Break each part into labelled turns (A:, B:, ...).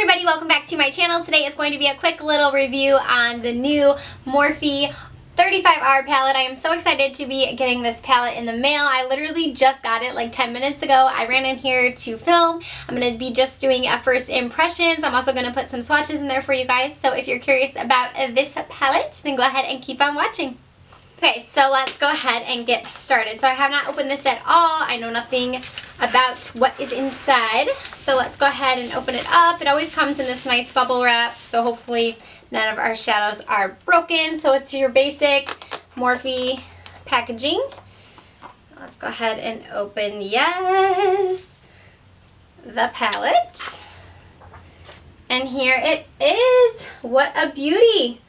A: everybody, welcome back to my channel. Today is going to be a quick little review on the new Morphe 35R palette. I am so excited to be getting this palette in the mail. I literally just got it like 10 minutes ago. I ran in here to film. I'm going to be just doing a first impressions. I'm also going to put some swatches in there for you guys. So if you're curious about this palette, then go ahead and keep on watching. Okay, so let's go ahead and get started. So I have not opened this at all. I know nothing about what is inside. So let's go ahead and open it up. It always comes in this nice bubble wrap, so hopefully none of our shadows are broken. So it's your basic Morphe packaging. Let's go ahead and open, yes, the palette. And here it is. What a beauty.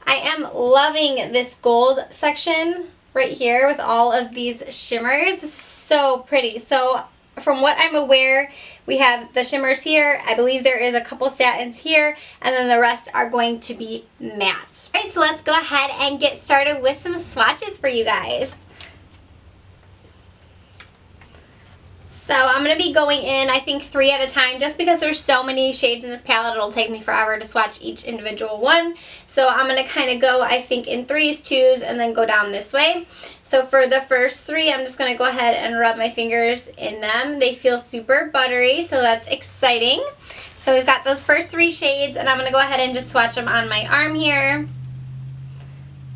A: I am loving this gold section right here with all of these shimmers. This is so pretty. So from what I'm aware, we have the shimmers here. I believe there is a couple satins here, and then the rest are going to be matte. All right, so let's go ahead and get started with some swatches for you guys. So I'm going to be going in, I think, 3 at a time, just because there's so many shades in this palette. It'll take me forever to swatch each individual one. So I'm going to kind of go, I think, in 3s, 2s, and then go down this way. So for the first 3, I'm just going to go ahead and rub my fingers in them. They feel super buttery, so that's exciting. So we've got those first 3 shades, and I'm going to go ahead and just swatch them on my arm here.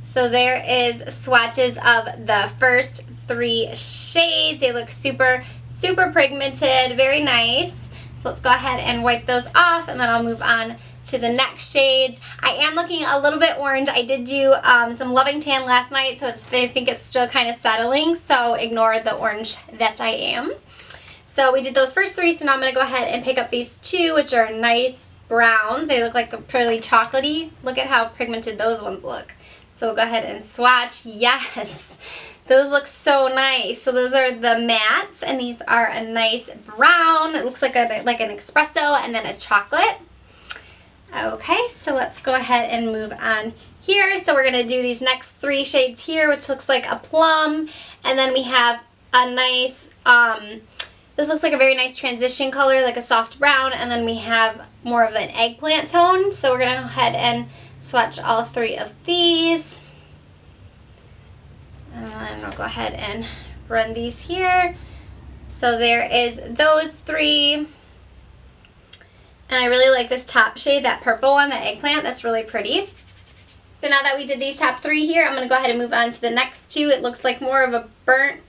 A: So there is swatches of the first 3 shades. They look super pigmented, very nice. So let's go ahead and wipe those off, and then I'll move on to the next shades. I am looking a little bit orange. I did do some Loving Tan last night, so I think it's still kind of settling, so ignore the orange that I am. So we did those first 3, so now I'm going to go ahead and pick up these 2, which are nice browns. They look like they're pretty chocolatey. Look at how pigmented those ones look. So we'll go ahead and swatch. Yes! Those look so nice. So those are the mattes, and these are a nice brown. It looks like an espresso and then a chocolate. Okay, so let's go ahead and move on here. So we're going to do these next 3 shades here, which looks like a plum. And then we have a nice, this looks like a very nice transition color, like a soft brown. And then we have more of an eggplant tone. So we're going to go ahead and swatch all 3 of these. And I'll go ahead and run these here. So there is those 3. And I really like this top shade, that purple one, the eggplant. That's really pretty. So now that we did these top 3 here, I'm going to go ahead and move on to the next 2. It looks like more of a burnt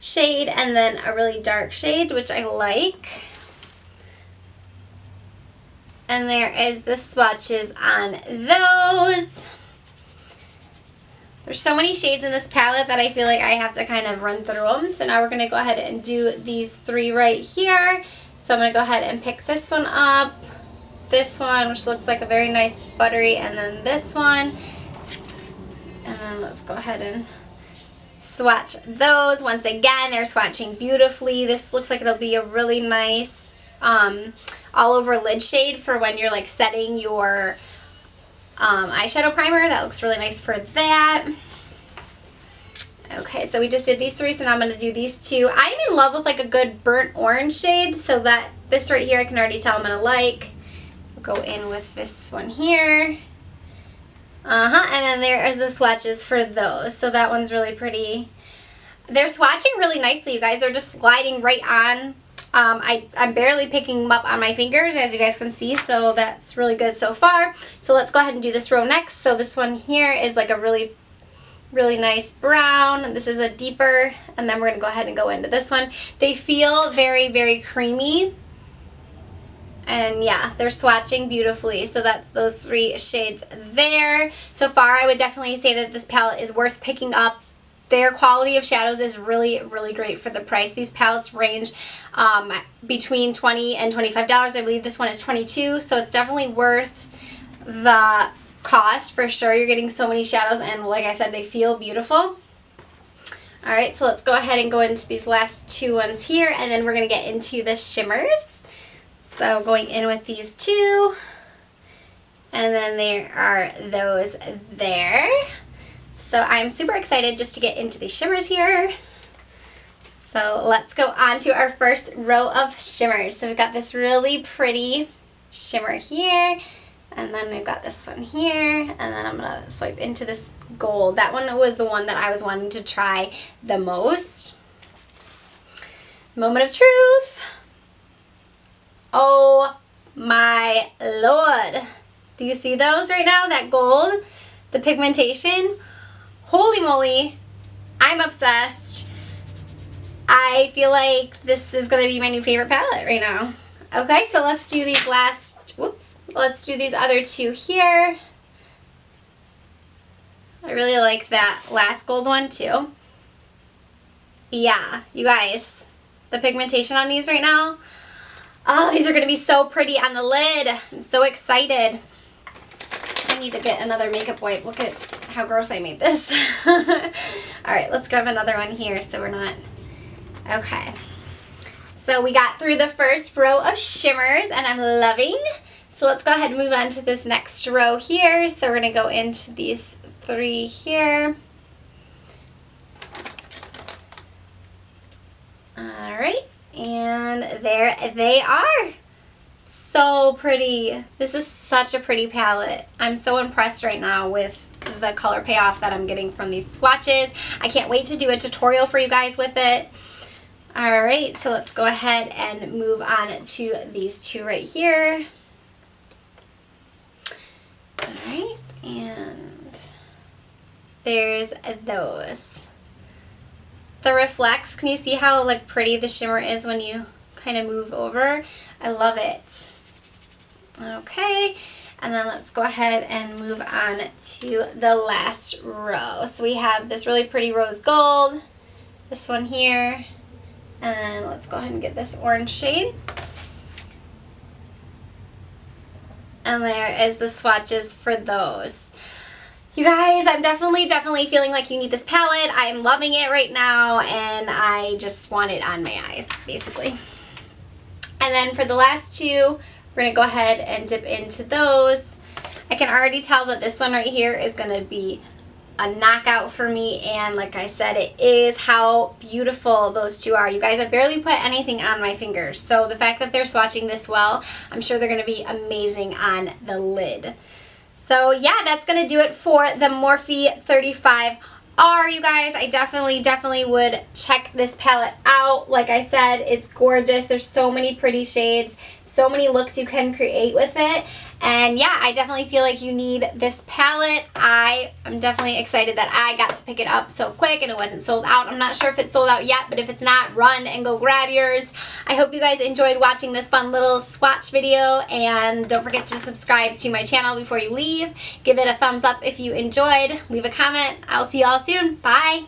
A: shade and then a really dark shade, which I like. And there is the swatches on those. There's so many shades in this palette that I feel like I have to kind of run through them. So now we're going to go ahead and do these 3 right here. So I'm going to go ahead and pick this one up, this one, which looks like a very nice buttery, and then this one. And then let's go ahead and swatch those. Once again, they're swatching beautifully. This looks like it'll be a really nice all over lid shade for when you're like setting your eyeshadow primer. That looks really nice for that. Okay, so we just did these 3, so now I'm going to do these 2. I'm in love with like a good burnt orange shade, so that this right here I can already tell I'm going to like. We'll go in with this one here. And then there is the swatches for those. So that one's really pretty. They're swatching really nicely, you guys. They're just sliding right on. I'm barely picking them up on my fingers, as you guys can see, so that's really good so far. So let's go ahead and do this row next. So this one here is like a really nice brown. This is a deeper, and then we're going to go ahead and go into this one. They feel very creamy, and yeah, they're swatching beautifully. So that's those 3 shades there. So far, I would definitely say that this palette is worth picking up. Their quality of shadows is really great for the price. These palettes range between $20 and $25. I believe this one is $22, so it's definitely worth the cost for sure. You're getting so many shadows, and like I said, they feel beautiful. Alright, so let's go ahead and go into these last 2 ones here, and then we're going to get into the shimmers. So going in with these 2, and then there are those there. So I'm super excited just to get into the shimmers here. So let's go on to our first row of shimmers. So we've got this really pretty shimmer here. And then we've got this one here. And then I'm going to swipe into this gold. That one was the one that I was wanting to try the most. Moment of truth. Oh my Lord. Do you see those right now? That gold? The pigmentation? Holy moly. I'm obsessed. I feel like this is going to be my new favorite palette right now. Okay, so let's do these let's do these other two here. I really like that last gold one too. Yeah, you guys, the pigmentation on these right now. Oh, these are going to be so pretty on the lid. I'm so excited. I need to get another makeup wipe. Look at how gross I made this. All right, let's grab another one here so we're not... Okay. So we got through the first row of shimmers and I'm loving. So let's go ahead and move on to this next row here. So we're going to go into these three here. All right. And there they are. So pretty. This is such a pretty palette. I'm so impressed right now with the color payoff that I'm getting from these swatches. I can't wait to do a tutorial for you guys with it. Alright, so let's go ahead and move on to these two right here. Alright, and there's those. The reflects, can you see how like pretty the shimmer is when you kind of move over? I love it. Okay, and then let's go ahead and move on to the last row. So we have this really pretty rose gold, this one here, and let's go ahead and get this orange shade. And there is the swatches for those. You guys, I'm definitely feeling like you need this palette. I'm loving it right now, and I just want it on my eyes, basically. And then for the last two, we're going to go ahead and dip into those. I can already tell that this one right here is going to be a knockout for me, and like I said, it is. How beautiful those two are. You guys, I barely put anything on my fingers, so the fact that they're swatching this well, I'm sure they're going to be amazing on the lid. So yeah, that's going to do it for the Morphe 35R, you guys. I definitely would check this palette out. Like I said, it's gorgeous. There's so many pretty shades, so many looks you can create with it. And yeah, I definitely feel like you need this palette. I am definitely excited that I got to pick it up so quick and it wasn't sold out. I'm not sure if it's sold out yet, but if it's not, run and go grab yours. I hope you guys enjoyed watching this fun little swatch video, and don't forget to subscribe to my channel before you leave. Give it a thumbs up if you enjoyed. Leave a comment. I'll see you all soon. Bye.